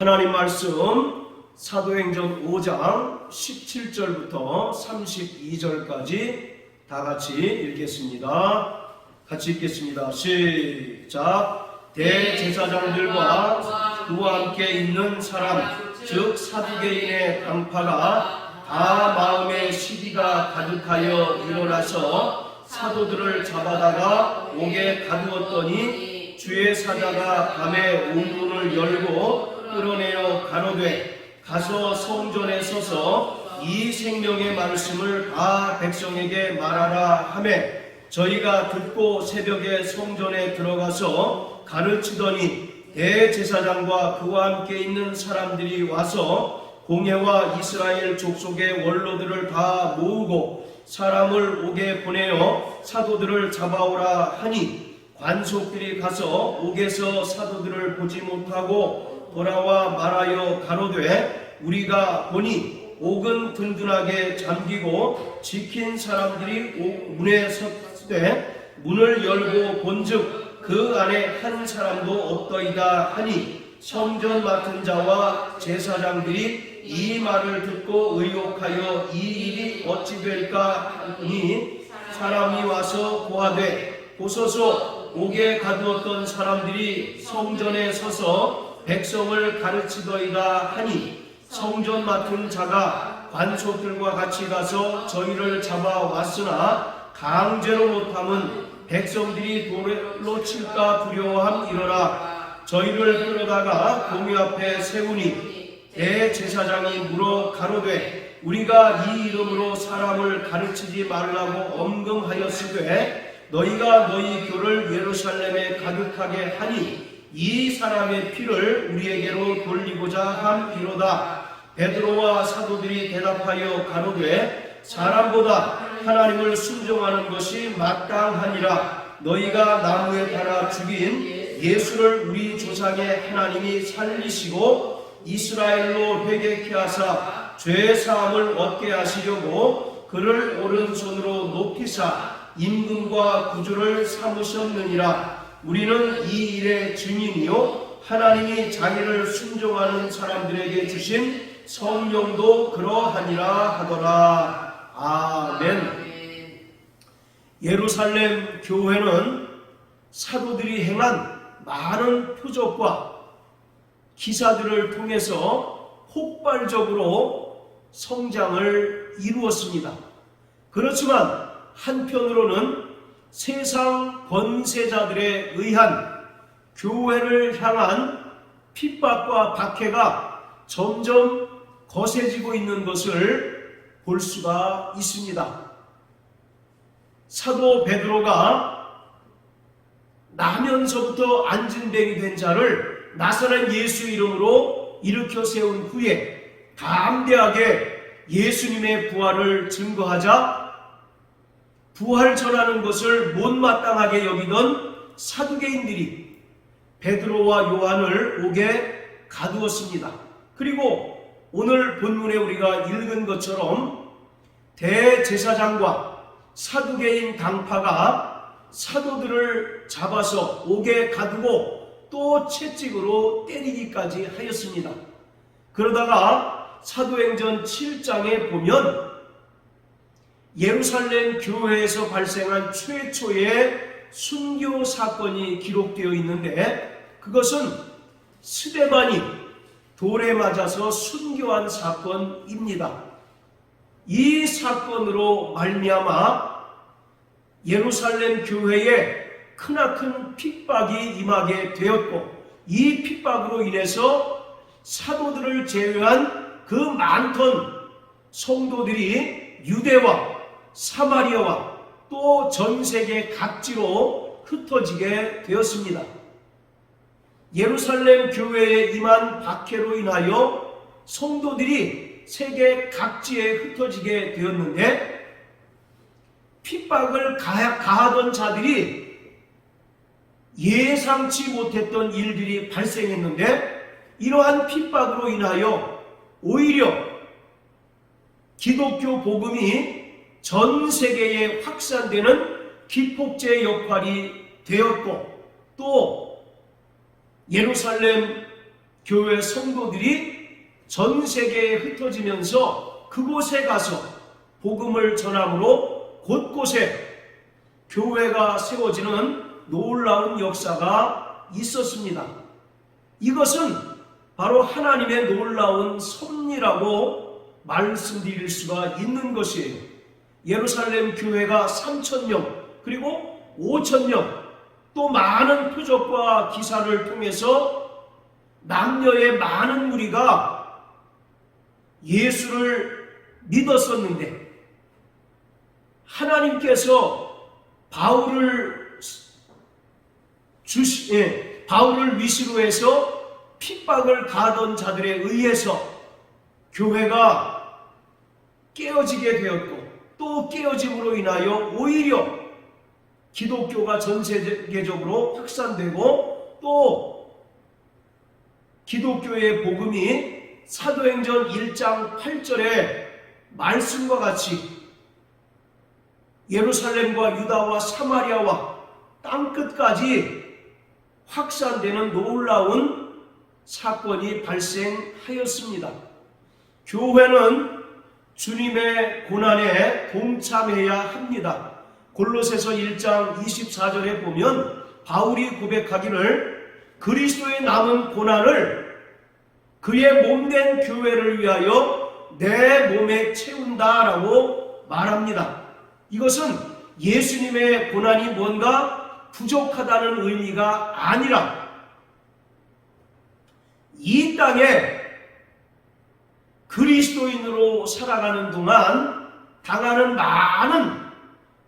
하나님 말씀 사도행전 5장 17절부터 32절까지 다 같이 읽겠습니다. 같이 읽겠습니다. 시작. 대제사장들과 그와 함께 있는 사람 즉 사두개인의 강파가 다 마음에 시기가 가득하여 일어나서 사도들을 잡아다가 옥에 가두었더니 주의 사자가 밤에 옥문을 열고 끌어내어 가로되 가서 성전에 서서 이 생명의 말씀을 다 백성에게 말하라 하매 저희가 듣고 새벽에 성전에 들어가서 가르치더니 대제사장과 그와 함께 있는 사람들이 와서 공회와 이스라엘 족속의 원로들을 다 모으고 사람을 옥에 보내어 사도들을 잡아오라 하니 관속들이 가서 옥에서 사도들을 보지 못하고 돌아와 말하여 가로되 우리가 보니 옥은 든든하게 잠기고 지킨 사람들이 옥 문에 섰되 문을 열고 본즉 그 안에 한 사람도 없더이다 하니 성전 맡은 자와 제사장들이 이 말을 듣고 의혹하여 이 일이 어찌 될까 하니 사람이 와서 고하되 보소서 옥에 가두었던 사람들이 성전에 서서 백성을 가르치더이다 하니 성전 맡은 자가 관속들과 같이 가서 저희를 잡아왔으나 강제로 못함은 백성들이 돌로 칠까 두려워함이러라. 저희를 끌어다가 공회 앞에 세우니 대제사장이 물어 가로되 우리가 이 이름으로 사람을 가르치지 말라고 엄금하였으되 너희가 너희 교를 예루살렘에 가득하게 하니 이 사람의 피를 우리에게로 돌리고자 함이로다. 베드로와 사도들이 대답하여 가로되 사람보다 하나님을 순종하는 것이 마땅하니라. 너희가 나무에 달아 죽인 예수를 우리 조상의 하나님이 살리시고 이스라엘로 회개케 하사 죄 사함을 얻게 하시려고 그를 오른손으로 높이사 임금과 구주를 삼으셨느니라. 우리는 이 일의 증인이요 하나님이 자기를 순종하는 사람들에게 주신 성령도 그러하니라 하더라. 아멘. 예루살렘 교회는 사도들이 행한 많은 표적과 기사들을 통해서 폭발적으로 성장을 이루었습니다. 그렇지만 한편으로는 세상 권세자들에 의한 교회를 향한 핍박과 박해가 점점 거세지고 있는 것을 볼 수가 있습니다. 사도 베드로가 나면서부터 안진뱅이 된 자를 나사렛 예수 이름으로 일으켜 세운 후에 담대하게 예수님의 부활을 증거하자 부활 전하는 것을 못마땅하게 여기던 사두개인들이 베드로와 요한을 옥에 가두었습니다. 그리고 오늘 본문에 우리가 읽은 것처럼 대제사장과 사두개인 당파가 사도들을 잡아서 옥에 가두고 또 채찍으로 때리기까지 하였습니다. 그러다가 사도행전 7장에 보면 예루살렘 교회에서 발생한 최초의 순교 사건이 기록되어 있는데 그것은 스데반이 돌에 맞아서 순교한 사건입니다. 이 사건으로 말미암아 예루살렘 교회에 크나큰 핍박이 임하게 되었고 이 핍박으로 인해서 사도들을 제외한 그 많던 성도들이 유대와 사마리아와 또 전 세계 각지로 흩어지게 되었습니다. 예루살렘 교회에 임한 박해로 인하여 성도들이 세계 각지에 흩어지게 되었는데 핍박을 가하던 자들이 예상치 못했던 일들이 발생했는데 이러한 핍박으로 인하여 오히려 기독교 복음이 전 세계에 확산되는 기폭제 역할이 되었고 또 예루살렘 교회 성도들이 전 세계에 흩어지면서 그곳에 가서 복음을 전함으로 곳곳에 교회가 세워지는 놀라운 역사가 있었습니다. 이것은 바로 하나님의 놀라운 섭리라고 말씀드릴 수가 있는 것이에요. 예루살렘 교회가 3,000명 그리고 5,000명 또 많은 표적과 기사를 통해서 남녀의 많은 무리가 예수를 믿었었는데 하나님께서 바울을 위시로 해서 핍박을 가하던 자들에 의해서 교회가 깨어지게 되었고 또 깨어짐으로 인하여 오히려 기독교가 전 세계적으로 확산되고 또 기독교의 복음이 사도행전 1장 8절의 말씀과 같이 예루살렘과 유다와 사마리아와 땅끝까지 확산되는 놀라운 사건이 발생하였습니다. 교회는 주님의 고난에 동참해야 합니다. 골로새서 1장 24절에 보면 바울이 고백하기를 그리스도의 남은 고난을 그의 몸된 교회를 위하여 내 몸에 채운다라고 말합니다. 이것은 예수님의 고난이 뭔가 부족하다는 의미가 아니라 이 땅에 그리스도인으로 살아가는 동안 당하는 많은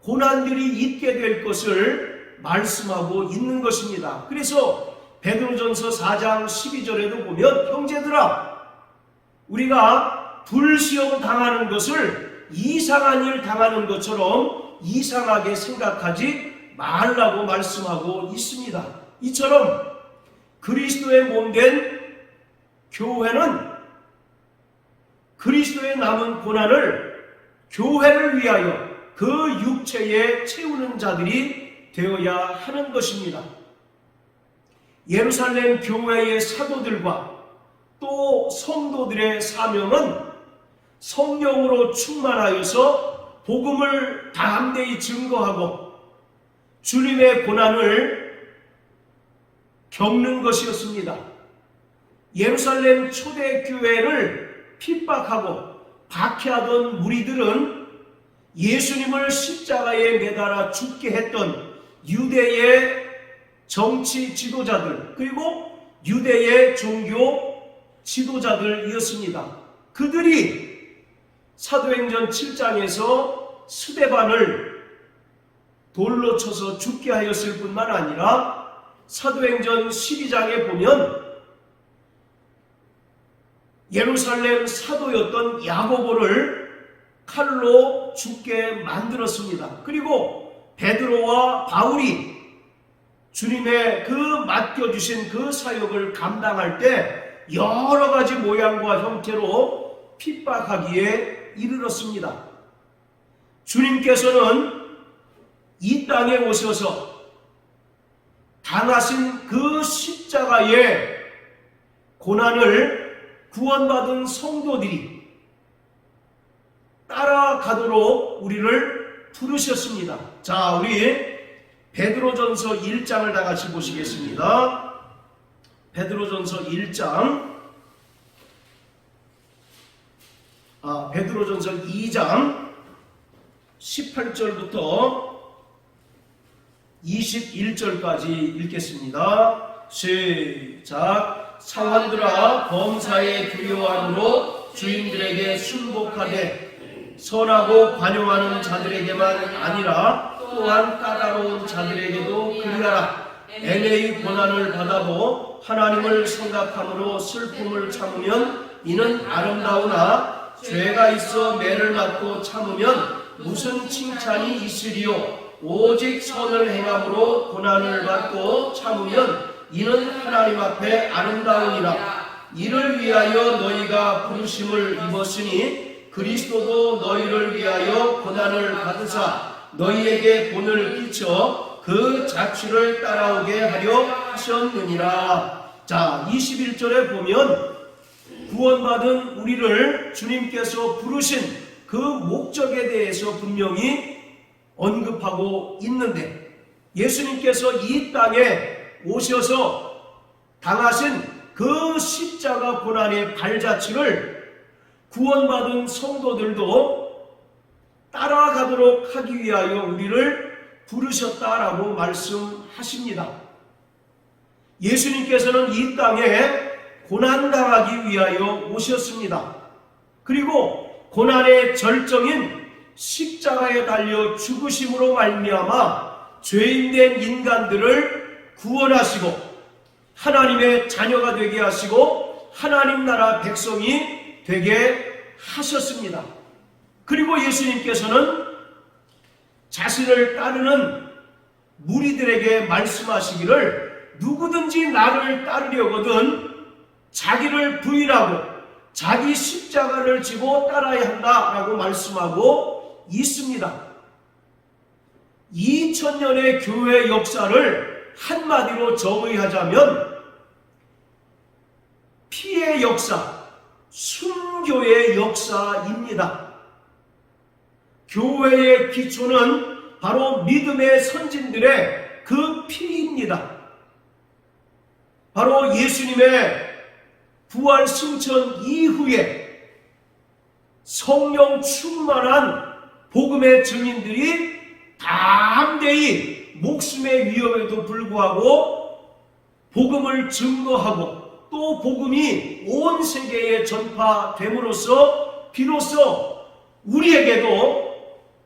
고난들이 있게 될 것을 말씀하고 있는 것입니다. 그래서 베드로전서 4장 12절에도 보면 형제들아 우리가 불시험 당하는 것을 이상한 일 당하는 것처럼 이상하게 생각하지 말라고 말씀하고 있습니다. 이처럼 그리스도의 몸된 교회는 그리스도의 남은 고난을 교회를 위하여 그 육체에 채우는 자들이 되어야 하는 것입니다. 예루살렘 교회의 사도들과 또 성도들의 사명은 성령으로 충만하여서 복음을 담대히 증거하고 주님의 고난을 겪는 것이었습니다. 예루살렘 초대교회를 핍박하고 박해하던 무리들은 예수님을 십자가에 매달아 죽게 했던 유대의 정치 지도자들 그리고 유대의 종교 지도자들이었습니다. 그들이 사도행전 7장에서 스데반을 돌로 쳐서 죽게 하였을 뿐만 아니라 사도행전 12장에 보면 예루살렘 사도였던 야고보를 칼로 죽게 만들었습니다. 그리고 베드로와 바울이 주님의 그 맡겨주신 그 사역을 감당할 때 여러 가지 모양과 형태로 핍박하기에 이르렀습니다. 주님께서는 이 땅에 오셔서 당하신 그 십자가의 고난을 구원받은 성도들이 따라가도록 우리를 부르셨습니다. 자, 우리 베드로전서 1장을 다 같이 보시겠습니다. 베드로전서 1장, 베드로전서 2장 18절부터 21절까지 읽겠습니다. 시작. 사환들아 범사에 두려워함으로 주인들에게 순복하되 선하고 관용하는 자들에게만 아니라 또한 까다로운 자들에게도 그리하라. 애매히 고난을 받아도 하나님을 생각함으로 슬픔을 참으면 이는 아름다우나 죄가 있어 매를 맞고 참으면 무슨 칭찬이 있으리요. 오직 선을 행함으로 고난을 받고 참으면 이는 하나님 앞에 아름다우니라. 이를 위하여 너희가 부르심을 입었으니 그리스도도 너희를 위하여 고난을 받으사 너희에게 본을 끼쳐 그 자취를 따라오게 하려 하셨느니라. 자, 21절에 보면 구원받은 우리를 주님께서 부르신 그 목적에 대해서 분명히 언급하고 있는데, 예수님께서 이 땅에 오셔서 당하신 그 십자가 고난의 발자취를 구원받은 성도들도 따라가도록 하기 위하여 우리를 부르셨다라고 말씀하십니다. 예수님께서는 이 땅에 고난당하기 위하여 오셨습니다. 그리고 고난의 절정인 십자가에 달려 죽으심으로 말미암아 죄인된 인간들을 구원하시고 하나님의 자녀가 되게 하시고 하나님 나라 백성이 되게 하셨습니다. 그리고 예수님께서는 자신을 따르는 무리들에게 말씀하시기를 누구든지 나를 따르려거든 자기를 부인하고 자기 십자가를 지고 따라야 한다라고 말씀하고 있습니다. 2000년의 교회 역사를 한마디로 정의하자면 피의 역사, 순교의 역사입니다. 교회의 기초는 바로 믿음의 선진들의 그 피입니다. 바로 예수님의 부활 승천 이후에 성령 충만한 복음의 증인들이 담대히 목숨의 위험에도 불구하고 복음을 증거하고 또 복음이 온 세계에 전파됨으로써 비로소 우리에게도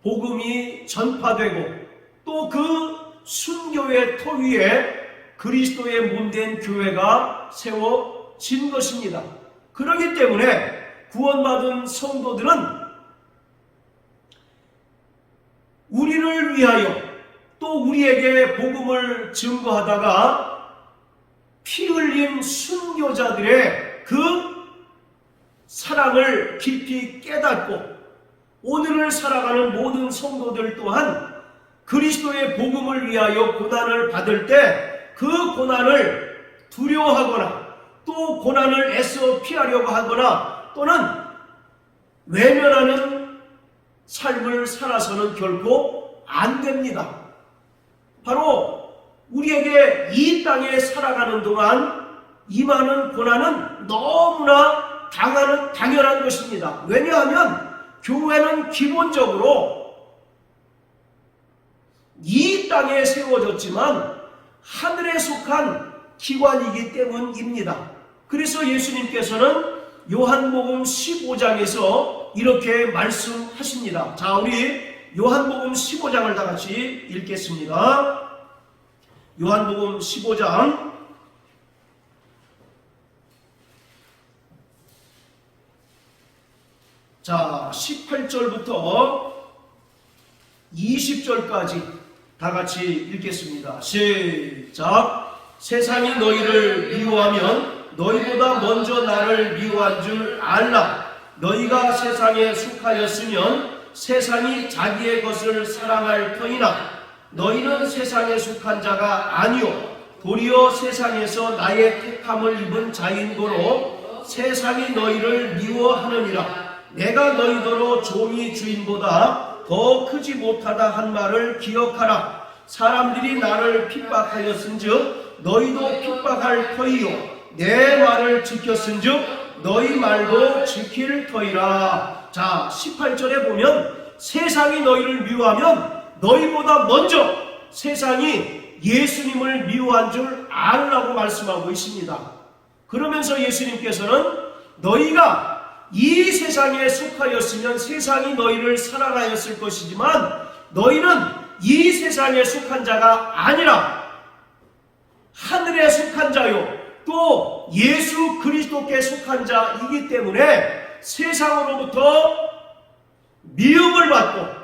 복음이 전파되고 또 그 순교의 터 위에 그리스도의 몸된 교회가 세워진 것입니다. 그렇기 때문에 구원받은 성도들은 우리를 위하여 또 우리에게 복음을 증거하다가 피 흘린 순교자들의 그 사랑을 깊이 깨닫고 오늘을 살아가는 모든 성도들 또한 그리스도의 복음을 위하여 고난을 받을 때 그 고난을 두려워하거나 또 고난을 애써 피하려고 하거나 또는 외면하는 삶을 살아서는 결코 안 됩니다. 바로 우리에게 이 땅에 살아가는 동안 임하는 고난은 너무나 당연한 것입니다. 왜냐하면 교회는 기본적으로 이 땅에 세워졌지만 하늘에 속한 기관이기 때문입니다. 그래서 예수님께서는 요한복음 15장에서 이렇게 말씀하십니다. 자, 우리 요한복음 15장을 다 같이 읽겠습니다. 요한복음 15장 자, 18절부터 20절까지 다 같이 읽겠습니다. 시작. 세상이 너희를 미워하면 너희보다 먼저 나를 미워한 줄 알라. 너희가 세상에 속하였으면 세상이 자기의 것을 사랑할 터이나 너희는 세상에 속한 자가 아니요 도리어 세상에서 나의 택함을 입은 자인 고로 세상이 너희를 미워하느니라. 내가 너희더러 종이 주인보다 더 크지 못하다 한 말을 기억하라. 사람들이 나를 핍박하였은즉 너희도 핍박할 터이요 내 말을 지켰은즉 너희 말도 지킬 터이라. 자, 18절에 보면 세상이 너희를 미워하면 너희보다 먼저 세상이 예수님을 미워한 줄 알라고 말씀하고 있습니다. 그러면서 예수님께서는 너희가 이 세상에 속하였으면 세상이 너희를 사랑하였을 것이지만 너희는 이 세상에 속한 자가 아니라 하늘에 속한 자요 또 예수 그리스도께 속한 자이기 때문에 세상으로부터 미움을 받고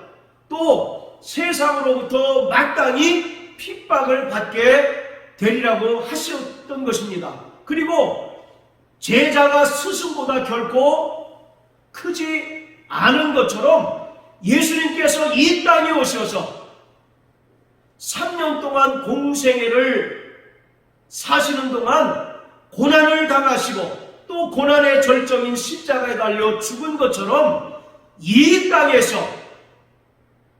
또 세상으로부터 마땅히 핍박을 받게 되리라고 하셨던 것입니다. 그리고 제자가 스승보다 결코 크지 않은 것처럼 예수님께서 이 땅에 오셔서 3년 동안 공생애를 사시는 동안 고난을 당하시고 또 고난의 절정인 십자가에 달려 죽은 것처럼 이 땅에서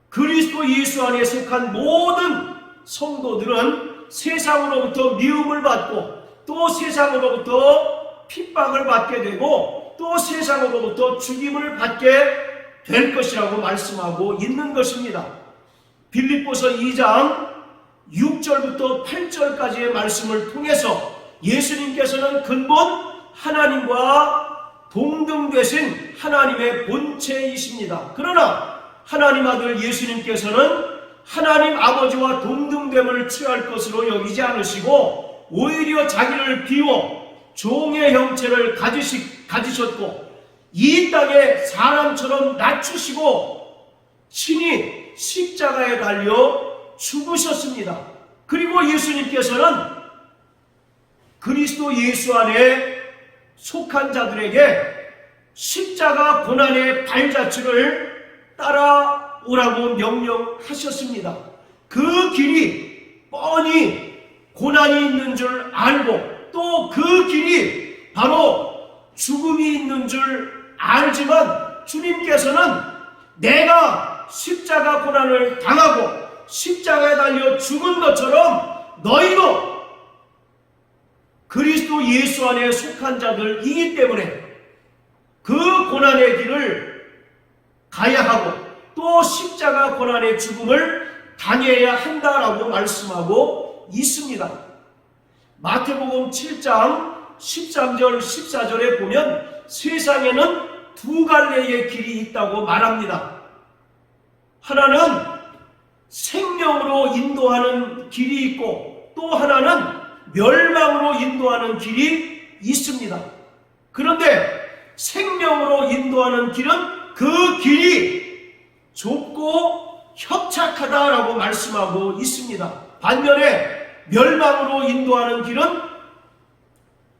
그리스도 예수 안에 속한 모든 성도들은 세상으로부터 미움을 받고 또 세상으로부터 핍박을 받게 되고 또 세상으로부터 죽임을 받게 될 것이라고 말씀하고 있는 것입니다. 빌립보서 2장 6절부터 8절까지의 말씀을 통해서 예수님께서는 근본 하나님과 동등되신 하나님의 본체이십니다. 그러나 하나님 아들 예수님께서는 하나님 아버지와 동등됨을 취할 것으로 여기지 않으시고 오히려 자기를 비워 종의 형체를 가지셨고 이 땅에 사람처럼 낮추시고 친히 십자가에 달려 죽으셨습니다. 그리고 예수님께서는 그리스도 예수 안에 속한 자들에게 십자가 고난의 발자취를 따라오라고 명령하셨습니다. 그 길이 뻔히 고난이 있는 줄 알고 또 그 길이 바로 죽음이 있는 줄 알지만 주님께서는 내가 십자가 고난을 당하고 십자가에 달려 죽은 것처럼 너희도 그리스도 예수 안에 속한 자들이기 때문에 그 고난의 길을 가야 하고 또 십자가 고난의 죽음을 당해야 한다라고 말씀하고 있습니다. 마태복음 7장 13절 14절에 보면 세상에는 두 갈래의 길이 있다고 말합니다. 하나는 생명으로 인도하는 길이 있고 또 하나는 멸망으로 인도하는 길이 있습니다. 그런데 생명으로 인도하는 길은 그 길이 좁고 협착하다라고 말씀하고 있습니다. 반면에 멸망으로 인도하는 길은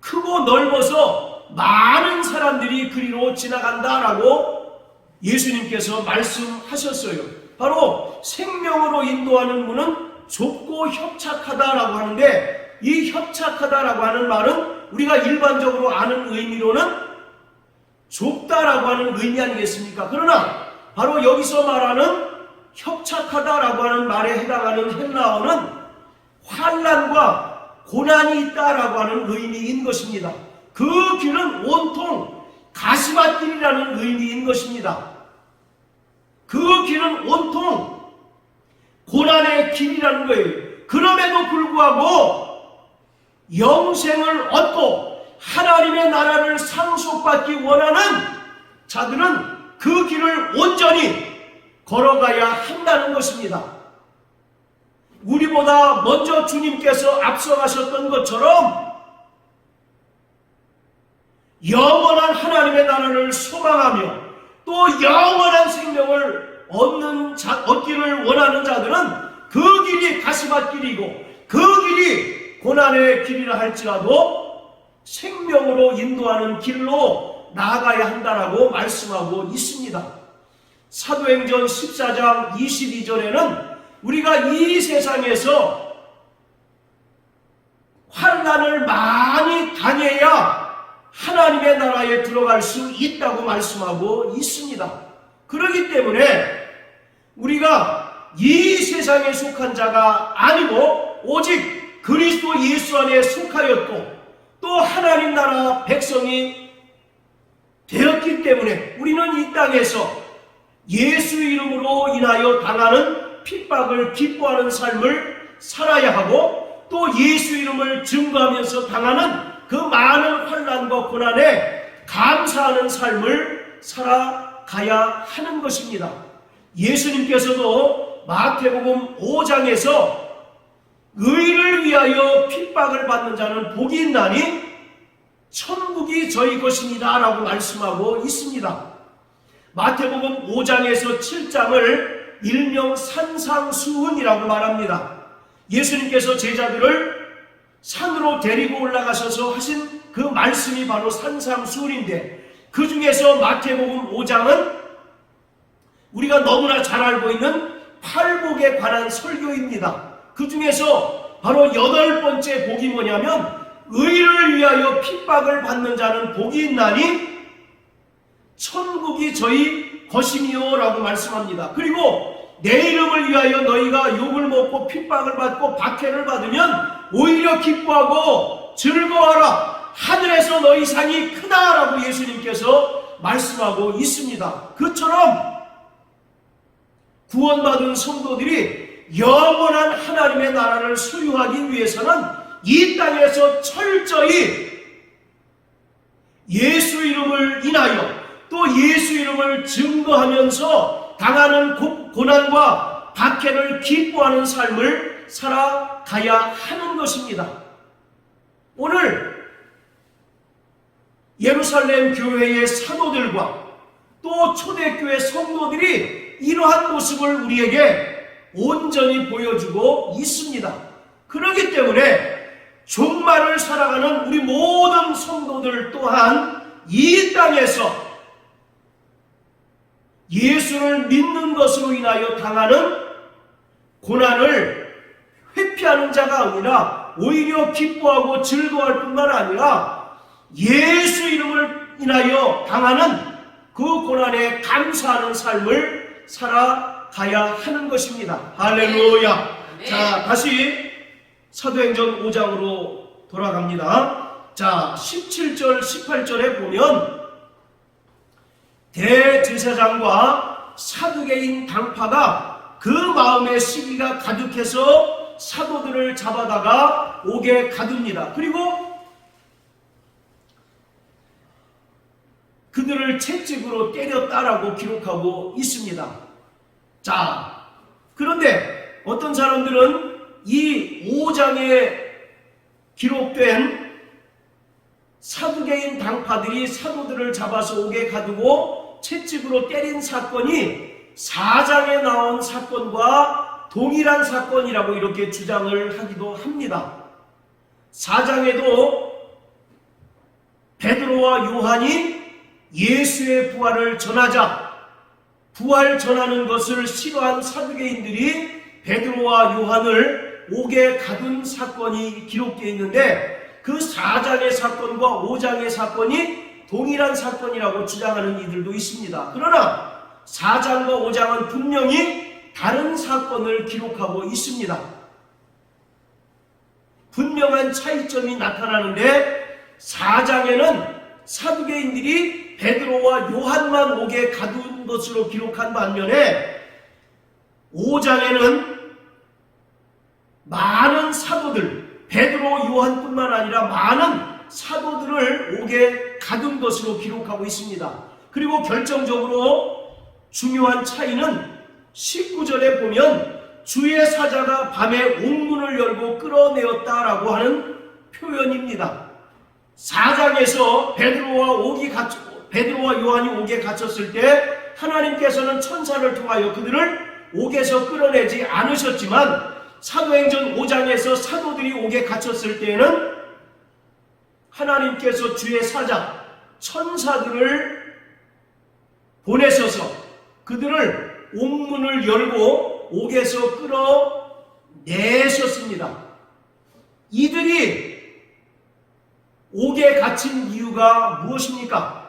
크고 넓어서 많은 사람들이 그리로 지나간다라고 예수님께서 말씀하셨어요. 바로 생명으로 인도하는 문은 좁고 협착하다라고 하는데 이 협착하다라고 하는 말은 우리가 일반적으로 아는 의미로는 좁다라고 하는 의미 아니겠습니까? 그러나 바로 여기서 말하는 협착하다라고 하는 말에 해당하는 헬라어는 환난과 고난이 있다라고 하는 의미인 것입니다. 그 길은 온통 가시밭길이라는 의미인 것입니다. 그 길은 온통 고난의 길이라는 거예요. 그럼에도 불구하고 영생을 얻고 하나님의 나라를 상속받기 원하는 자들은 그 길을 온전히 걸어가야 한다는 것입니다. 우리보다 먼저 주님께서 앞서가셨던 것처럼 영원한 하나님의 나라를 소망하며 또 영원한 생명을 얻기를 원하는 자들은 그 길이 가시밭길이고 그 길이 고난의 길이라 할지라도 생명으로 인도하는 길로 나아가야 한다라고 말씀하고 있습니다. 사도행전 14장 22절에는 우리가 이 세상에서 환난을 많이 당해야 하나님의 나라에 들어갈 수 있다고 말씀하고 있습니다. 그렇기 때문에 우리가 이 세상에 속한 자가 아니고 오직 그리스도 예수 안에 속하였고 또 하나님 나라 백성이 되었기 때문에 우리는 이 땅에서 예수 이름으로 인하여 당하는 핍박을 기뻐하는 삶을 살아야 하고 또 예수 이름을 증거하면서 당하는 그 많은 환난과 고난에 감사하는 삶을 살아가야 하는 것입니다. 예수님께서도 마태복음 5장에서 의를 위하여 핍박을 받는 자는 복이 있나니 천국이 저희 것입니다 라고 말씀하고 있습니다. 마태복음 5장에서 7장을 일명 산상수훈이라고 말합니다. 예수님께서 제자들을 산으로 데리고 올라가셔서 하신 그 말씀이 바로 산상수훈인데 그 중에서 마태복음 5장은 우리가 너무나 잘 알고 있는 팔복에 관한 설교입니다. 그 중에서 바로 8번째 복이 뭐냐면 의를 위하여 핍박을 받는 자는 복이 있나니 천국이 저희 것이니요 라고 말씀합니다. 그리고 내 이름을 위하여 너희가 욕을 먹고 핍박을 받고 박해를 받으면 오히려 기뻐하고 즐거워하라. 하늘에서 너희 상이 크다라고 예수님께서 말씀하고 있습니다. 그처럼 구원받은 성도들이 영원한 하나님의 나라를 소유하기 위해서는 이 땅에서 철저히 예수 이름을 인하여 또 예수 이름을 증거하면서 당하는 고난과 박해를 기뻐하는 삶을 살아가야 하는 것입니다. 오늘 예루살렘 교회의 사도들과 또 초대교회 성도들이 이러한 모습을 우리에게 온전히 보여주고 있습니다. 그렇기 때문에 종말을 살아가는 우리 모든 성도들 또한 이 땅에서 예수를 믿는 것으로 인하여 당하는 고난을 회피하는 자가 아니라 오히려 기뻐하고 즐거워할 뿐만 아니라 예수 이름을 인하여 당하는 그 고난에 감사하는 삶을 살아가야 하는 것입니다. 할렐루야. 네. 자, 다시 사도행전 5장으로 돌아갑니다. 자, 17절 18절에 보면 대제사장과 사두개인 당파가 그 마음에 시기가 가득해서 사도들을 잡아다가 옥에 가둡니다. 그리고 그들을 채찍으로 때렸다라고 기록하고 있습니다. 자, 그런데 어떤 사람들은 이 5장에 기록된 사두개인 당파들이 사도들을 잡아서 옥에 가두고 채찍으로 때린 사건이 4장에 나온 사건과 동일한 사건이라고 이렇게 주장을 하기도 합니다. 4장에도 베드로와 요한이 예수의 부활을 전하자 부활 전하는 것을 싫어한 사두개인들이 베드로와 요한을 옥에 가둔 사건이 기록되어 있는데 그 4장의 사건과 5장의 사건이 동일한 사건이라고 주장하는 이들도 있습니다. 그러나 4장과 5장은 분명히 다른 사건을 기록하고 있습니다. 분명한 차이점이 나타나는데 4장에는 사두개인들이 베드로와 요한만 옥에 가둔 것으로 기록한 반면에 5장에는 많은 사도들, 베드로, 요한뿐만 아니라 많은 사도들을 옥에 가둔 것으로 기록하고 있습니다. 그리고 결정적으로 중요한 차이는 19절에 보면 주의 사자가 밤에 옥문을 열고 끌어내었다라고 하는 표현입니다. 4장에서 베드로와 요한이 옥에 갇혔을 때 하나님께서는 천사를 통하여 그들을 옥에서 끌어내지 않으셨지만 사도행전 5장에서 사도들이 옥에 갇혔을 때에는 하나님께서 주의 사자 천사들을 보내셔서 그들을 옥문을 열고 옥에서 끌어내셨습니다. 이들이 옥에 갇힌 이유가 무엇입니까?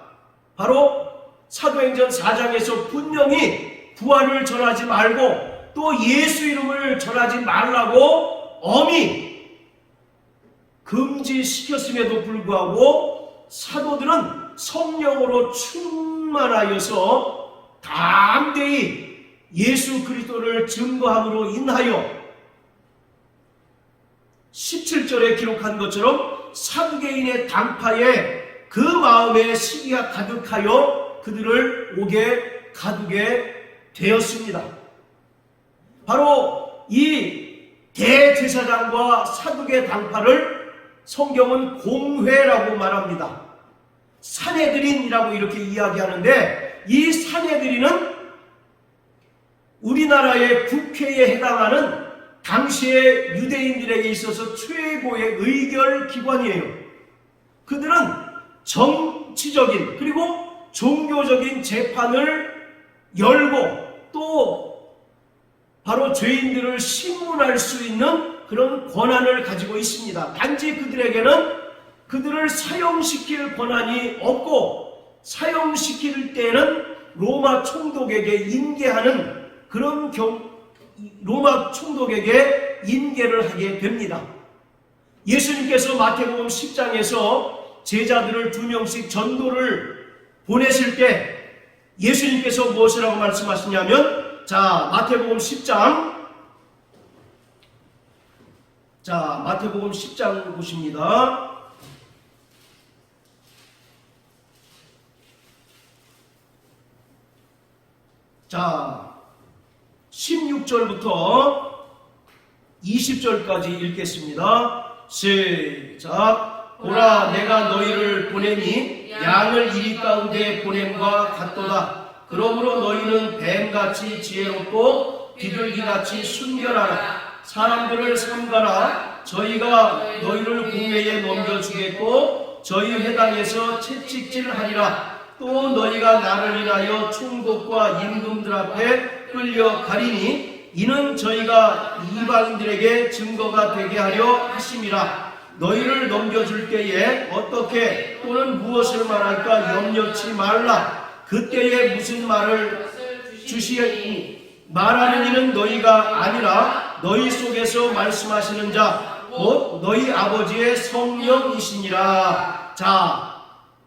바로 사도행전 4장에서 분명히 부활을 전하지 말고 또 예수 이름을 전하지 말라고 엄히 금지시켰음에도 불구하고 사도들은 성령으로 충만하여서 담대히 예수 그리스도를 증거함으로 인하여 17절에 기록한 것처럼 사두개인의 당파에 그 마음에 시기가 가득하여 그들을 옥에 가두게 되었습니다. 바로 이 대제사장과 사두개 당파를 성경은 공회라고 말합니다. 산헤드린이라고 이렇게 이야기하는데 이 산헤드린은 우리나라의 국회에 해당하는 당시의 유대인들에게 있어서 최고의 의결 기관이에요. 그들은 정치적인 그리고 종교적인 재판을 열고 또 바로 죄인들을 심문할 수 있는 그런 권한을 가지고 있습니다. 단지 그들에게는 그들을 사형시킬 권한이 없고 사형시킬 때는 로마 총독에게 인계하는 그런 로마 총독에게 인계를 하게 됩니다. 예수님께서 마태복음 10장에서 제자들을 2명씩 전도를 보내실 때 예수님께서 무엇이라고 말씀하시냐면, 자, 마태복음 10장, 자, 마태복음 10장 보십니다. 자, 16절부터 20절까지 읽겠습니다. 시작. 보라, 내가 너희를 보내니 양을 이리 가운데 보냄과 같도다. 그러므로 너희는 뱀같이 지혜롭고 비둘기같이 순결하라. 사람들을 삼가라. 저희가 너희를 공회에 넘겨주겠고 저희 회당에서 채찍질하리라. 또 너희가 나를 인하여 총독과 임금들 앞에 끌려가리니 이는 저희가 이방인들에게 증거가 되게 하려 하심이라. 너희를 넘겨줄 때에 어떻게 또는 무엇을 말할까 염려치 말라. 그때에 무슨 말을 주시니 말하는 이는 너희가 아니라 너희 속에서 말씀하시는 자 곧 너희 아버지의 성령이시니라. 자,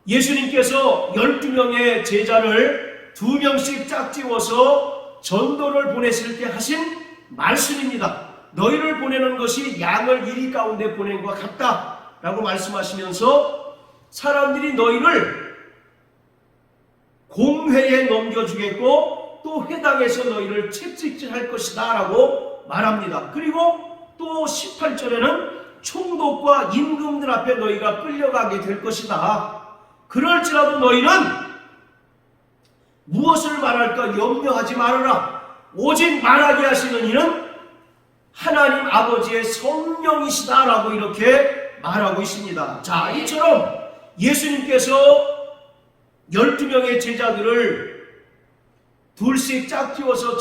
예수님께서 12명의 제자를 2명씩 짝지워서 전도를 보내실 때 하신 말씀입니다. 너희를 보내는 것이 양을 이리 가운데 보낸 것 같다 라고 말씀하시면서 사람들이 너희를 공회에 넘겨주겠고 또 회당에서 너희를 채찍질할 것이다 라고 말합니다. 그리고 또 18절에는 총독과 임금들 앞에 너희가 끌려가게 될 것이다. 그럴지라도 너희는 무엇을 말할까 염려하지 말아라. 오직 말하게 하시는 이는 하나님 아버지의 성령이시다 라고 이렇게 말하고 있습니다. 자, 이처럼 예수님께서 12명의 제자들을 둘씩 짝지워서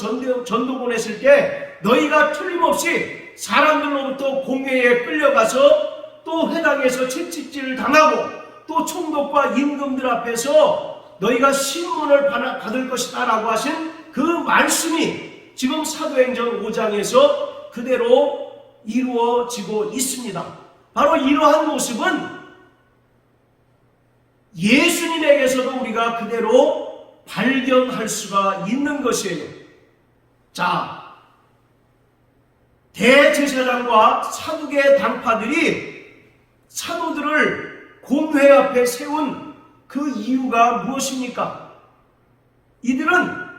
전도 보냈을 때 너희가 틀림없이 사람들로부터 공회에 끌려가서 또 회당에서 채찍질을 당하고 또 총독과 임금들 앞에서 너희가 신문을 받을 것이다 라고 하신 그 말씀이 지금 사도행전 5장에서 그대로 이루어지고 있습니다. 바로 이러한 모습은 예수님에게서도 우리가 그대로 발견할 수가 있는 것이에요. 자, 대제사장과 사두개 당파들이 사도들을 공회 앞에 세운 그 이유가 무엇입니까? 이들은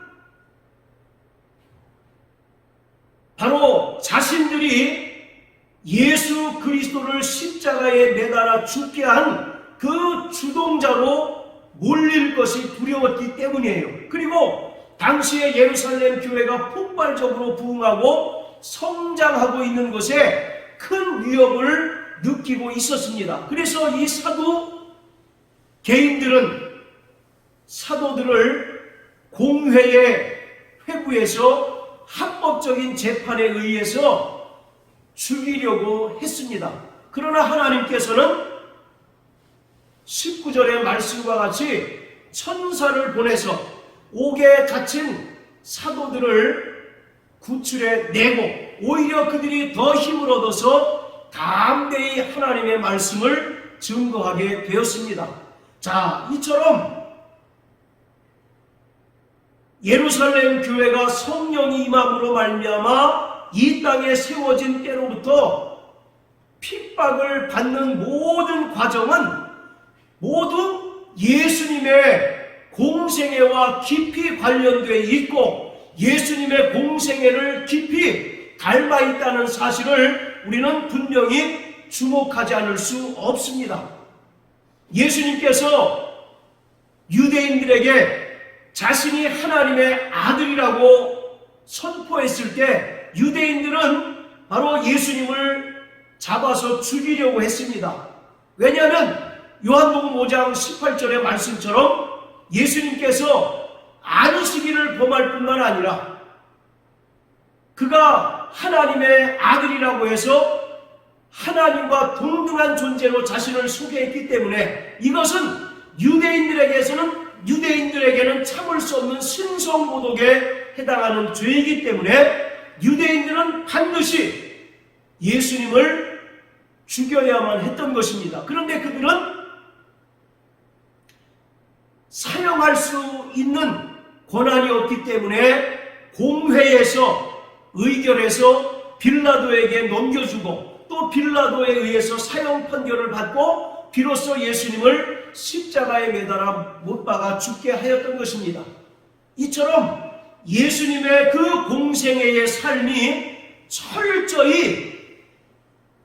바로 자신들이 예수 그리스도를 십자가에 매달아 죽게 한 그 주동자로 몰릴 것이 두려웠기 때문이에요. 그리고 당시에 예루살렘 교회가 폭발적으로 부흥하고 성장하고 있는 것에 큰 위협을 느끼고 있었습니다. 그래서 이 사도 개인들은 사도들을 공회에 회부해서 합법적인 재판에 의해서 죽이려고 했습니다. 그러나 하나님께서는 19절의 말씀과 같이 천사를 보내서 옥에 갇힌 사도들을 구출해 내고 오히려 그들이 더 힘을 얻어서 담대히 하나님의 말씀을 증거하게 되었습니다. 자, 이처럼 예루살렘 교회가 성령이 임함으로 말미암아 이 땅에 세워진 때로부터 핍박을 받는 모든 과정은 모두 예수님의 공생애와 깊이 관련되어 있고 예수님의 공생애를 깊이 닮아 있다는 사실을 우리는 분명히 주목하지 않을 수 없습니다. 예수님께서 유대인들에게 자신이 하나님의 아들이라고 선포했을 때 유대인들은 바로 예수님을 잡아서 죽이려고 했습니다. 왜냐하면 요한복음 5장 18절의 말씀처럼 예수님께서 안식일을 범할 뿐만 아니라 그가 하나님의 아들이라고 해서 하나님과 동등한 존재로 자신을 소개했기 때문에 이것은 유대인들에게는 참을 수 없는 신성모독에 해당하는 죄이기 때문에 유대인들은 반드시 예수님을 죽여야만 했던 것입니다. 그런데 그들은 사형할 수 있는 권한이 없기 때문에 공회에서 의결해서 빌라도에게 넘겨주고 또 빌라도에 의해서 사형 판결을 받고 비로소 예수님을 십자가에 매달아 못 박아 죽게 하였던 것입니다. 이처럼 예수님의 그 공생애의 삶이 철저히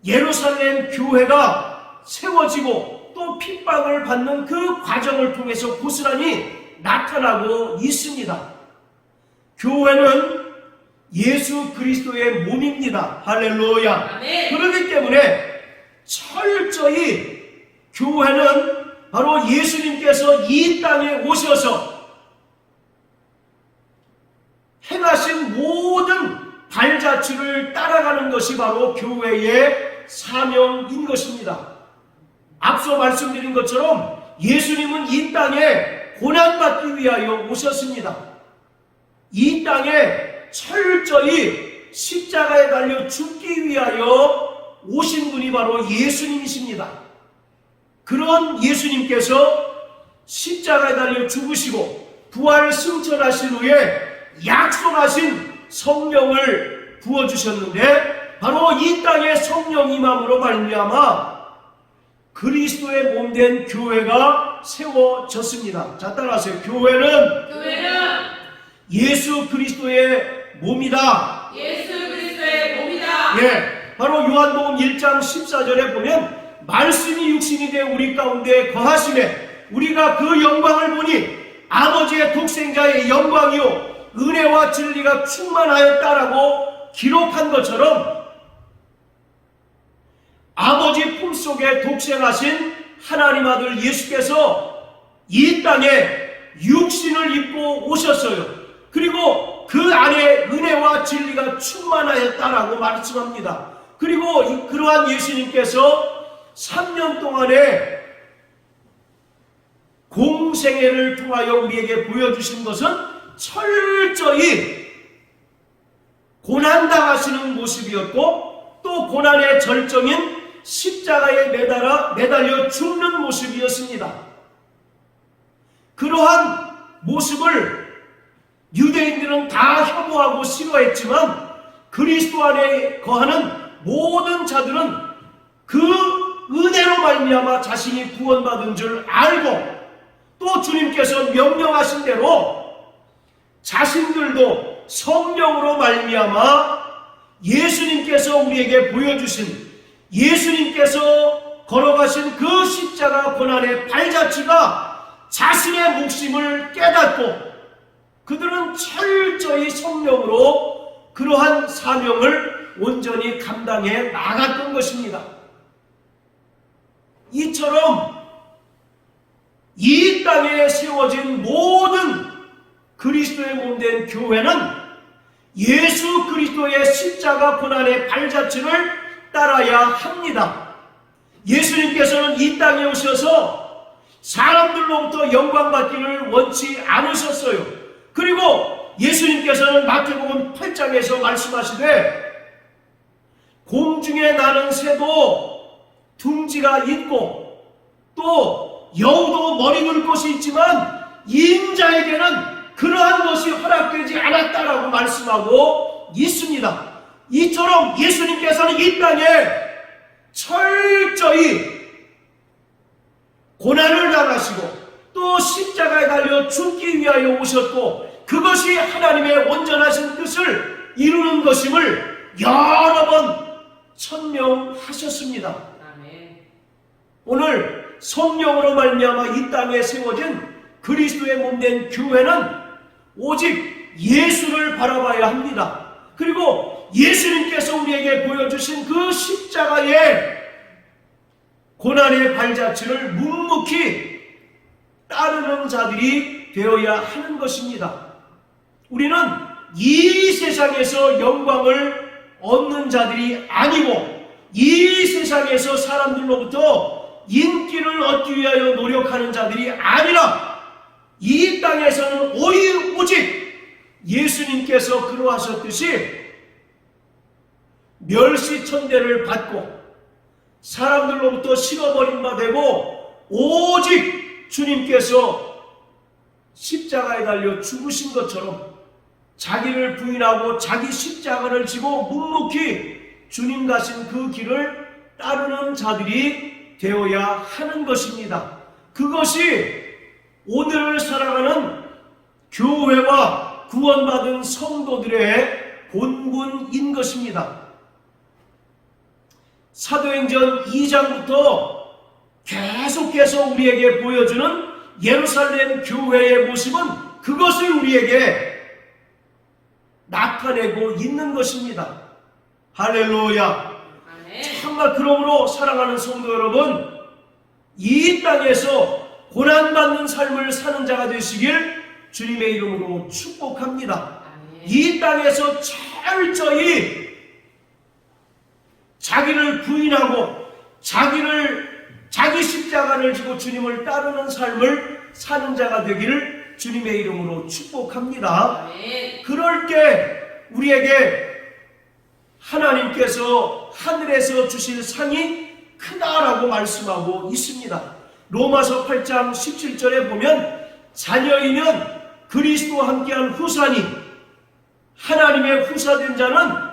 예루살렘 교회가 세워지고 또 핍박을 받는 그 과정을 통해서 고스란히 나타나고 있습니다. 교회는 예수 그리스도의 몸입니다. 할렐루야. 그렇기 때문에 철저히 교회는 바로 예수님께서 이 땅에 오셔서 행하신 모든 발자취를 따라가는 것이 바로 교회의 사명인 것입니다. 앞서 말씀드린 것처럼 예수님은 이 땅에 고난받기 위하여 오셨습니다. 이 땅에 철저히 십자가에 달려 죽기 위하여 오신 분이 바로 예수님이십니다. 그런 예수님께서 십자가에 달려 죽으시고 부활 승천하신 후에 약속하신 성령을 부어주셨는데 바로 이 땅에 성령 임함으로 말미암아 그리스도의 몸된 교회가 세워졌습니다. 자, 따라하세요. 교회는 예수 그리스도의 몸이다. 예수 그리스도의 몸이다. 예, 바로 요한복음 1장 14절에 보면 말씀이 육신이 되어 우리 가운데 거하시매 우리가 그 영광을 보니 아버지의 독생자의 영광이요 은혜와 진리가 충만하였다라고 기록한 것처럼 아버지 품속에 독생하신 하나님 아들 예수께서 이 땅에 육신을 입고 오셨어요. 그리고 그 안에 은혜와 진리가 충만하였다라고 말씀합니다. 그리고 그러한 예수님께서 3년 동안의 공생애를 통하여 우리에게 보여주신 것은 철저히 고난당하시는 모습이었고 또 고난의 절정인 십자가에 매달려 죽는 모습이었습니다. 그러한 모습을 유대인들은 다 혐오하고 싫어했지만 그리스도 안에 거하는 모든 자들은 그 은혜로 말미암아 자신이 구원받은 줄 알고 또 주님께서 명령하신 대로 자신들도 성령으로 말미암아 예수님께서 우리에게 보여주신 예수님께서 걸어가신 그 십자가 고난의 발자취가 자신의 몫임을 깨닫고 그들은 철저히 성령으로 그러한 사명을 온전히 감당해 나갔던 것입니다. 이처럼 이 땅에 세워진 모든 그리스도의 몸된 교회는 예수 그리스도의 십자가 고난의 발자취를 따라야 합니다. 예수님께서는 이 땅에 오셔서 사람들로부터 영광받기를 원치 않으셨어요. 그리고 예수님께서는 마태복음 8장에서 말씀하시되 공중에 나는 새도 둥지가 있고 또 여우도 머리 둘 곳이 있지만 인자에게는 그러한 것이 허락되지 않았다라고 말씀하고 있습니다. 이처럼 예수님께서는 이 땅에 철저히 고난을 당하시고 또 십자가에 달려 죽기 위하여 오셨고 그것이 하나님의 온전하신 뜻을 이루는 것임을 여러 번 천명하셨습니다. 오늘 성령으로 말미암아 이 땅에 세워진 그리스도의 몸된 교회는 오직 예수를 바라봐야 합니다. 그리고 예수님께서 우리에게 보여주신 그 십자가의 고난의 발자취를 묵묵히 따르는 자들이 되어야 하는 것입니다. 우리는 이 세상에서 영광을 얻는 자들이 아니고 이 세상에서 사람들로부터 인기를 얻기 위하여 노력하는 자들이 아니라 이 땅에서는 오직 예수님께서 그러하셨듯이 멸시천대를 받고 사람들로부터 식어버린 되고 오직 주님께서 십자가에 달려 죽으신 것처럼 자기를 부인하고 자기 십자가를 지고 묵묵히 주님 가신 그 길을 따르는 자들이 되어야 하는 것입니다. 그것이 오늘을 살아가는 교회와 구원받은 성도들의 본분인 것입니다. 사도행전 2장부터 계속해서 우리에게 보여주는 예루살렘 교회의 모습은 그것을 우리에게 나타내고 있는 것입니다. 할렐루야. 정말 그러므로 사랑하는 성도 여러분, 이 땅에서 고난받는 삶을 사는 자가 되시길 주님의 이름으로 축복합니다. 이 땅에서 철저히 자기를 부인하고 자기 십자가를 지고 주님을 따르는 삶을 사는 자가 되기를 주님의 이름으로 축복합니다. 그럴 때 우리에게 하나님께서 하늘에서 주실 상이 크다라고 말씀하고 있습니다. 로마서 8장 17절에 보면 자녀이면 그리스도와 함께한 후사니 하나님의 후사된 자는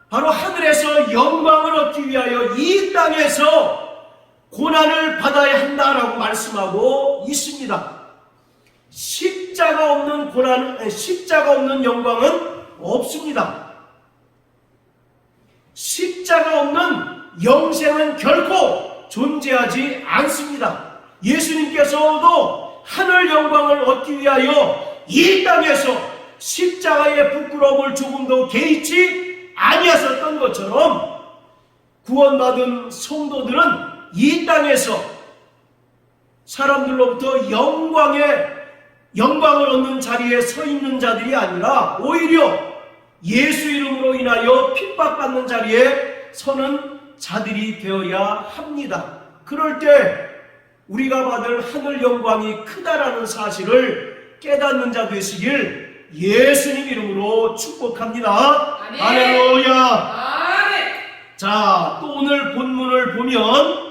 바로 하늘에서 영광을 얻기 위하여 이 땅에서 고난을 받아야 한다라고 말씀하고 있습니다. 십자가 없는 영광은 없습니다. 십자가 없는 영생은 결코 존재하지 않습니다. 예수님께서도 하늘 영광을 얻기 위하여 이 땅에서 십자가의 부끄러움을 조금도 개의치 아니하셨던 것처럼 구원받은 성도들은 이 땅에서 사람들로부터 영광을 얻는 자리에 서 있는 자들이 아니라 오히려 예수 이름으로 인하여 핍박받는 자리에 서는 자들이 되어야 합니다. 그럴 때 우리가 받을 하늘 영광이 크다라는 사실을 깨닫는 자 되시길 예수님 이름으로 축복합니다. 아멘. 할렐루야. 아멘. 자, 또 오늘 본문을 보면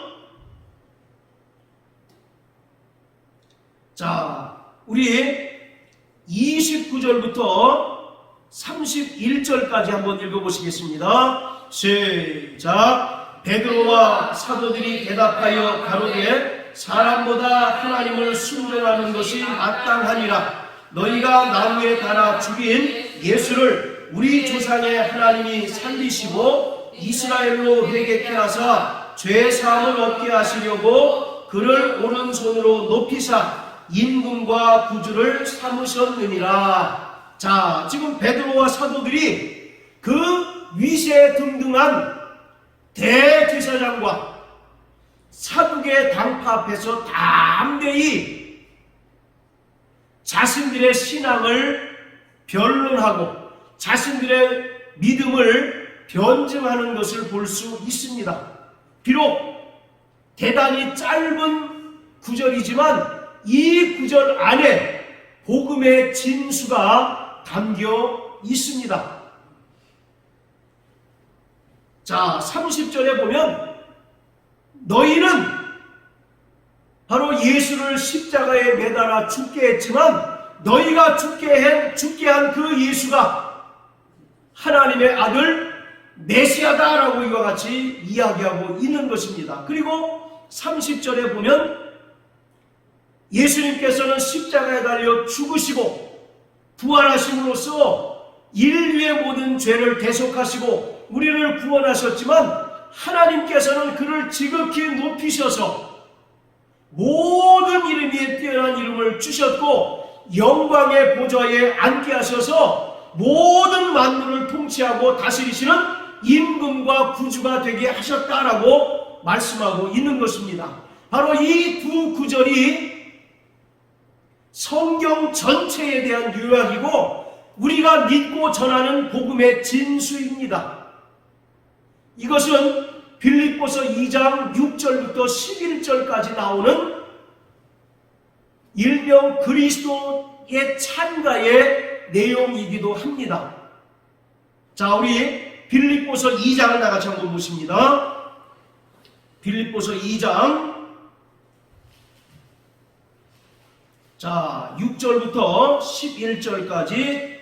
우리 29절부터 31절까지 한번 읽어보시겠습니다. 시작. 베드로와 사도들이 대답하여 가로되 사람보다 하나님을 순종하는 것이 마땅하니라. 너희가 나무에 달아 죽인 예수를 우리 조상의 하나님이 살리시고 이스라엘로 회개케 하사 죄 사함을 얻게 하시려고 그를 오른손으로 높이사 임금과 구주를 삼으셨느니라. 자, 지금 베드로와 사도들이 그 위세 등등한 대제사장과 사두개 당파 앞에서 담대히 자신들의 신앙을 변론하고 자신들의 믿음을 변증하는 것을 볼 수 있습니다. 비록 대단히 짧은 구절이지만 이 구절 안에 복음의 진수가 담겨 있습니다. 자, 30절에 보면 너희는 바로 예수를 십자가에 매달아 죽게 했지만 너희가 죽게 한 그 예수가 하나님의 아들 메시아다라고 이와 같이 이야기하고 있는 것입니다. 그리고 30절에 보면 예수님께서는 십자가에 달려 죽으시고 부활하심으로써 인류의 모든 죄를 대속하시고 우리를 구원하셨지만 하나님께서는 그를 지극히 높이셔서 모든 이름 위에 뛰어난 이름을 주셨고 영광의 보좌에 앉게 하셔서 모든 만물을 통치하고 다스리시는 임금과 구주가 되게 하셨다라고 말씀하고 있는 것입니다. 바로 이 두 구절이 성경 전체에 대한 요약이고 우리가 믿고 전하는 복음의 진수입니다. 이것은 빌립보서 2장 6절부터 11절까지 나오는 일명 그리스도의 찬가의 내용이기도 합니다. 자, 우리 빌립보서 2장을 나같이 한번 보십니다. 빌립보서 2장, 자, 6절부터 11절까지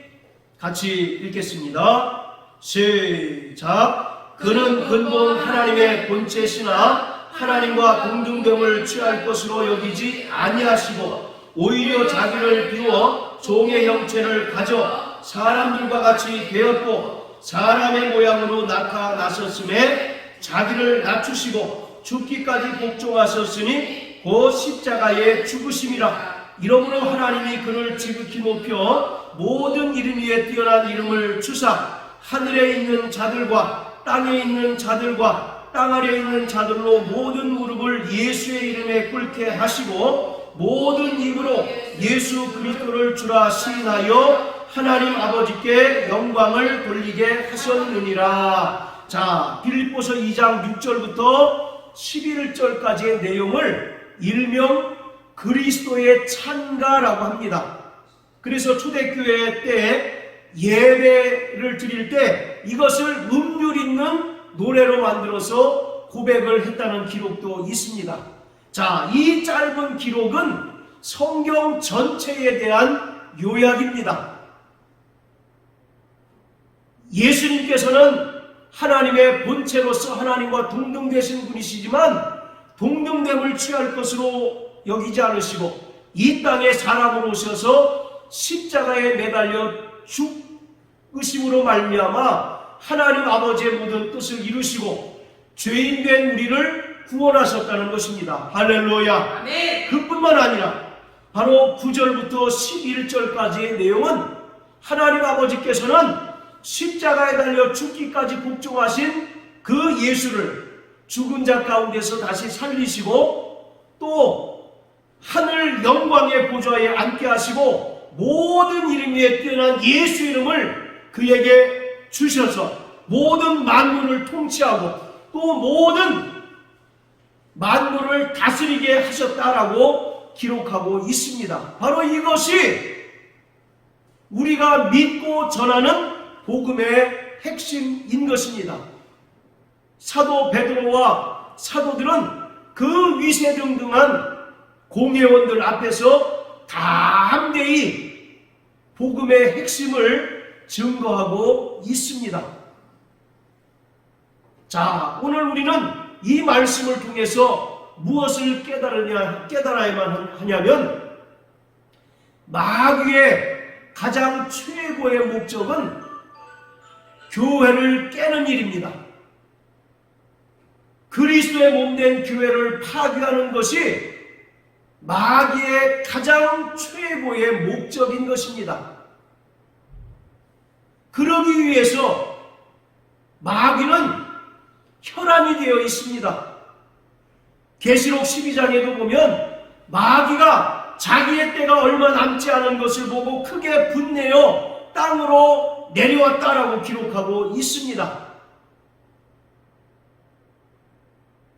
같이 읽겠습니다. 시작. 그는 근본 하나님의 본체시나 하나님과 동등됨을 취할 것으로 여기지 아니하시고 오히려 자기를 비워 종의 형체를 가져 사람들과 같이 되었고 사람의 모양으로 나타나셨음에 자기를 낮추시고 죽기까지 복종하셨으니 곧 십자가의 죽으심이라. 이러므로 하나님이 그를 지극히 높여 모든 이름 위에 뛰어난 이름을 주사 하늘에 있는 자들과 땅에 있는 자들과 땅 아래에 있는 자들로 모든 무릎을 예수의 이름에 꿇게 하시고 모든 입으로 예수 그리스도를 주라 시인하여 하나님 아버지께 영광을 돌리게 하셨느니라. 자, 빌립보서 2장 6절부터 11절까지의 내용을 일명 그리스도의 찬가라고 합니다. 그래서 초대교회 때 예배를 드릴 때 이것을 음률 있는 노래로 만들어서 고백을 했다는 기록도 있습니다. 자, 이 짧은 기록은 성경 전체에 대한 요약입니다. 예수님께서는 하나님의 본체로서 하나님과 동등되신 분이시지만 동등됨을 취할 것으로 여기지 않으시고 이 땅에 사람으로 오셔서 십자가에 매달려 죽으심으로 말미암아 하나님 아버지의 모든 뜻을 이루시고 죄인된 우리를 구원하셨다는 것입니다. 할렐루야. 아멘. 그뿐만 아니라 바로 9절부터 11절까지의 내용은 하나님 아버지께서는 십자가에 달려 죽기까지 복종하신 그 예수를 죽은 자 가운데서 다시 살리시고 또 하늘 영광의 보좌에 앉게 하시고 모든 이름 위에 뛰어난 예수 이름을 그에게 주셔서 모든 만물을 통치하고 또 모든 만물을 다스리게 하셨다라고 기록하고 있습니다. 바로 이것이 우리가 믿고 전하는 복음의 핵심인 것입니다. 사도 베드로와 사도들은 그 위세등등한 공회원들 앞에서 담대히 복음의 핵심을 증거하고 있습니다. 자, 오늘 우리는 이 말씀을 통해서 무엇을 깨달아야만 하냐면 마귀의 가장 최고의 목적은 교회를 깨는 일입니다. 그리스도의 몸된 교회를 파괴하는 것이 마귀의 가장 최고의 목적인 것입니다. 그러기 위해서 마귀는 혈안이 되어 있습니다. 계시록 12장에도 보면 마귀가 자기의 때가 얼마 남지 않은 것을 보고 크게 분내어 땅으로 내려왔다라고 기록하고 있습니다.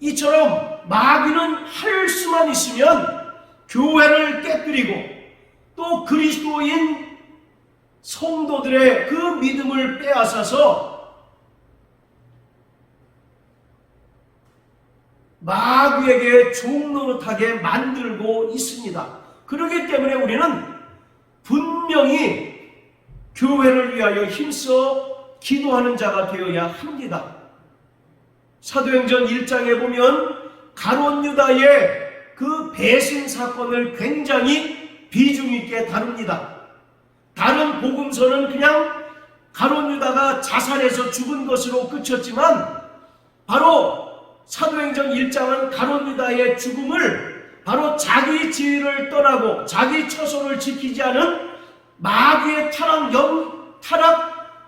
이처럼 마귀는 할 수만 있으면 교회를 깨뜨리고 또 그리스도인 성도들의 그 믿음을 빼앗아서 마귀에게 종노릇하게 만들고 있습니다. 그렇기 때문에 우리는 분명히 교회를 위하여 힘써 기도하는 자가 되어야 합니다. 사도행전 1장에 보면 가룟 유다의 그 배신 사건을 굉장히 비중 있게 다룹니다. 다른 복음서는 그냥 가룟 유다가 자살해서 죽은 것으로 그쳤지만 바로 사도행전 1장은 가룟 유다의 죽음을 바로 자기 지위를 떠나고 자기 처소를 지키지 않은 마귀의 타락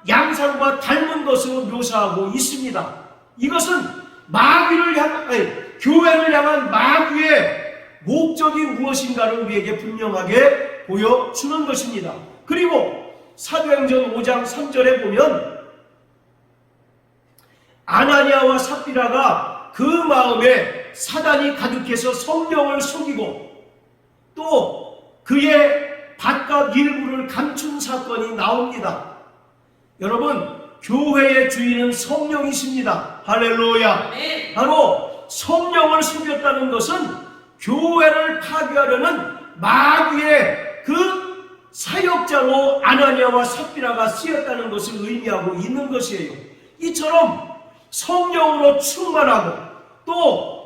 양상과 닮은 것으로 묘사하고 있습니다. 이것은 교회를 향한 마귀의 목적이 무엇인가를 우리에게 분명하게 보여주는 것입니다. 그리고 사도행전 5장 3절에 보면 아나니아와 삽비라가 그 마음에 사단이 가득해서 성령을 속이고 또 그의 밭과 일부를 감춘 사건이 나옵니다. 여러분, 교회의 주인은 성령이십니다. 할렐루야. 아멘. 바로 성령을 속였다는 것은 교회를 파괴하려는 마귀의 그 사역자로 아나니아와 삽비라가 쓰였다는 것을 의미하고 있는 것이에요. 이처럼 성령으로 충만하고 또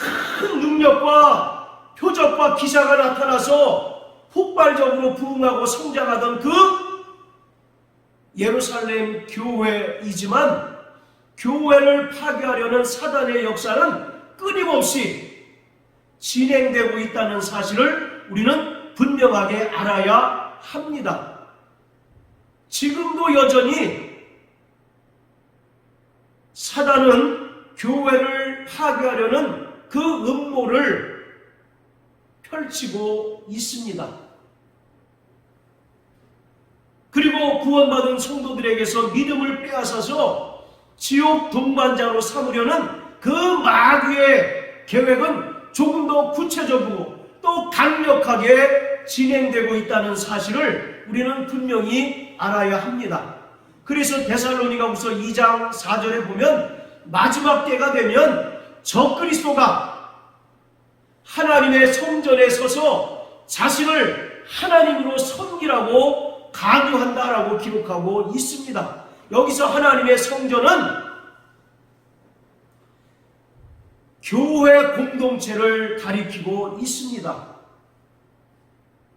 큰 능력과 표적과 기사가 나타나서 폭발적으로 부흥하고 성장하던 그 예루살렘 교회이지만 교회를 파괴하려는 사단의 역사는 끊임없이 진행되고 있다는 사실을 우리는 분명하게 알아야 합니다. 지금도 여전히 사단은 교회를 파괴하려는 그 음모를 펼치고 있습니다. 그리고 구원받은 성도들에게서 믿음을 빼앗아서 지옥 동반자로 삼으려는 그 마귀의 계획은 조금 더 구체적이고 또 강력하게 진행되고 있다는 사실을 우리는 분명히 알아야 합니다. 그래서 데살로니가후서 2장 4절에 보면 마지막 때가 되면 적그리스도가 하나님의 성전에 서서 자신을 하나님으로 섬기라고 강요한다라고 기록하고 있습니다. 여기서 하나님의 성전은 교회 공동체를 가리키고 있습니다.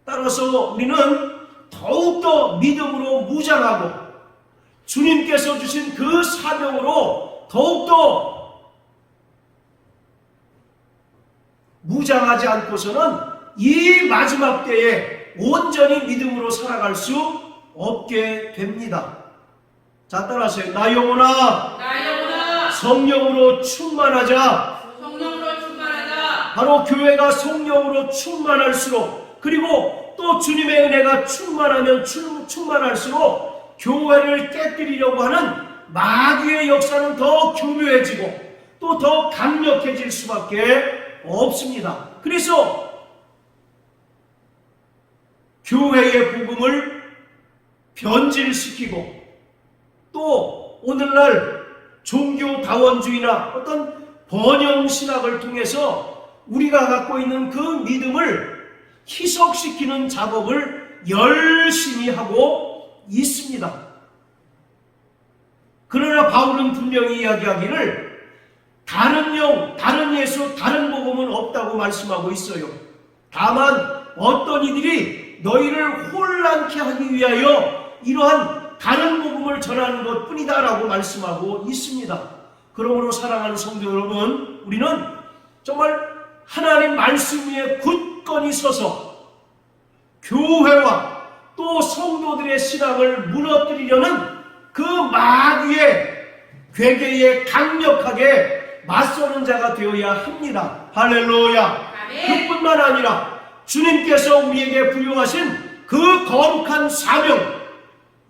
따라서 우리는 더욱더 믿음으로 무장하고 주님께서 주신 그 사명으로 더욱더 무장하지 않고서는 이 마지막 때에 온전히 믿음으로 살아갈 수 없게 됩니다. 자, 따라하세요. 나 영혼아 성령으로 충만하자. 성령으로 충만하자. 바로 교회가 성령으로 충만할수록 그리고 또 주님의 은혜가 충만하면 충만할수록 교회를 깨뜨리려고 하는 마귀의 역사는 더 교묘해지고 또 더 강력해질 수밖에 없습니다. 그래서 교회의 복음을 변질시키고 또 오늘날 종교다원주의나 어떤 번영신학을 통해서 우리가 갖고 있는 그 믿음을 희석시키는 작업을 열심히 하고 있습니다. 그러나 바울은 분명히 이야기하기를 다른 영, 다른 예수, 다른 복음은 없다고 말씀하고 있어요. 다만 어떤 이들이 너희를 혼란케 하기 위하여 이러한 다른 복음을 전하는 것 뿐이다라고 말씀하고 있습니다. 그러므로 사랑하는 성도 여러분, 우리는 정말 하나님 말씀 위에 굳건히 서서 교회와 또 성도들의 신앙을 무너뜨리려는 그 마귀의 괴계에 강력하게 맞서는 자가 되어야 합니다. 할렐루야. 아멘. 그뿐만 아니라 주님께서 우리에게 부여하신 그 거룩한 사명,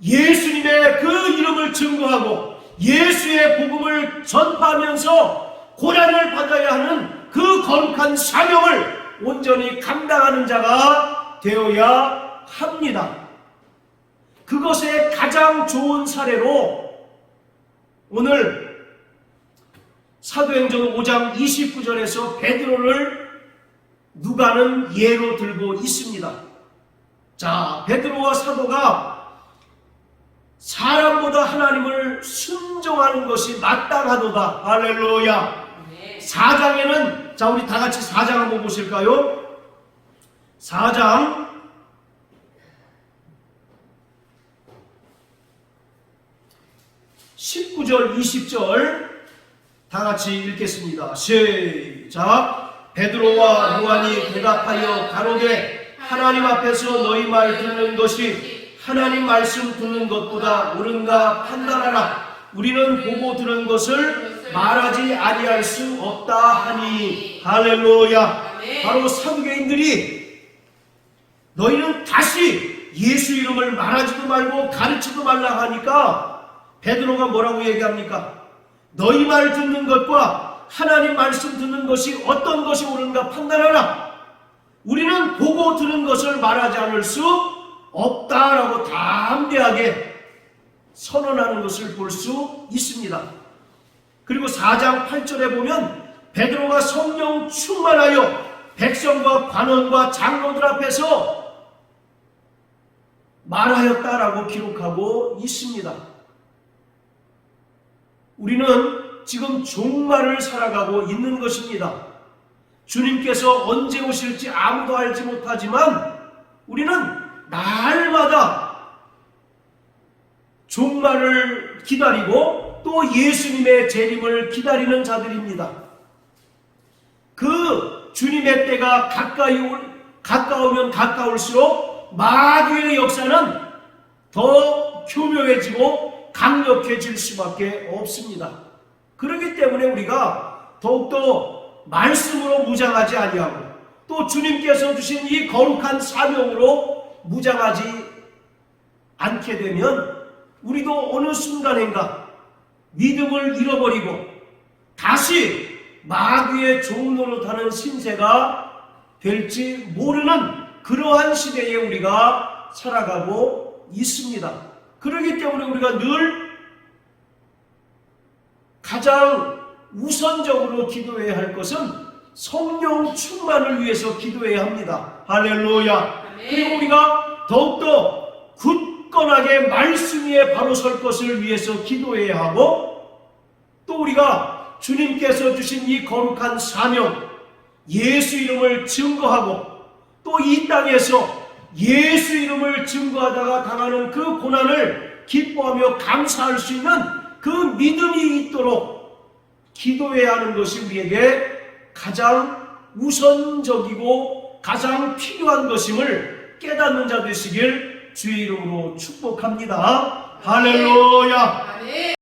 예수님의 그 이름을 증거하고 예수의 복음을 전파하면서 고난을 받아야 하는 그 거룩한 사명을 온전히 감당하는 자가 되어야 합니다. 그것의 가장 좋은 사례로 오늘 사도행전 5장 29절에서 베드로를 누가는 예로 들고 있습니다. 자, 베드로와 사도가 사람보다 하나님을 순종하는 것이 마땅하도다. 할렐루야. 4장에는 자, 우리 다 같이 4장 한번 보실까요? 4장 19절 20절 다 같이 읽겠습니다. 시작. 베드로와 요한이 대답하여 가로되 하나님 앞에서 너희 말 듣는 것이 하나님 말씀 듣는 것보다 옳은가 판단하라. 우리는 보고 들은 것을 말하지 아니할 수 없다 하니. 할렐루야. 바로 사두개인들이 너희는 다시 예수 이름을 말하지도 말고 가르치도 말라 하니까 베드로가 뭐라고 얘기합니까? 너희 말 듣는 것과 하나님 말씀 듣는 것이 어떤 것이 옳은가 판단하라. 우리는 보고 들은 것을 말하지 않을 수 없다라고 담대하게 선언하는 것을 볼 수 있습니다. 그리고 4장 8절에 보면 베드로가 성령 충만하여 백성과 관원과 장로들 앞에서 말하였다라고 기록하고 있습니다. 우리는 지금 종말을 살아가고 있는 것입니다. 주님께서 언제 오실지 아무도 알지 못하지만 우리는 날마다 종말을 기다리고 또 예수님의 재림을 기다리는 자들입니다. 그 주님의 때가 가까우면 가까울수록 마귀의 역사는 더 교묘해지고 강력해질 수밖에 없습니다. 그렇기 때문에 우리가 더욱더 말씀으로 무장하지 아니하고 또 주님께서 주신 이 거룩한 사명으로 무장하지 않게 되면 우리도 어느 순간인가 믿음을 잃어버리고 다시 마귀의 종노릇하는 신세가 될지 모르는 그러한 시대에 우리가 살아가고 있습니다. 그렇기 때문에 우리가 늘 가장 우선적으로 기도해야 할 것은 성령 충만을 위해서 기도해야 합니다. 할렐루야. 그리고 우리가 더욱더 굳건하게 말씀 위에 바로 설 것을 위해서 기도해야 하고 또 우리가 주님께서 주신 이 거룩한 사명 예수 이름을 증거하고 또 이 땅에서 예수 이름을 증거하다가 당하는 그 고난을 기뻐하며 감사할 수 있는 그 믿음이 있도록 기도해야 하는 것이 우리에게 가장 우선적이고 가장 필요한 것임을 깨닫는 자 되시길 주의 이름으로 축복합니다. 할렐루야.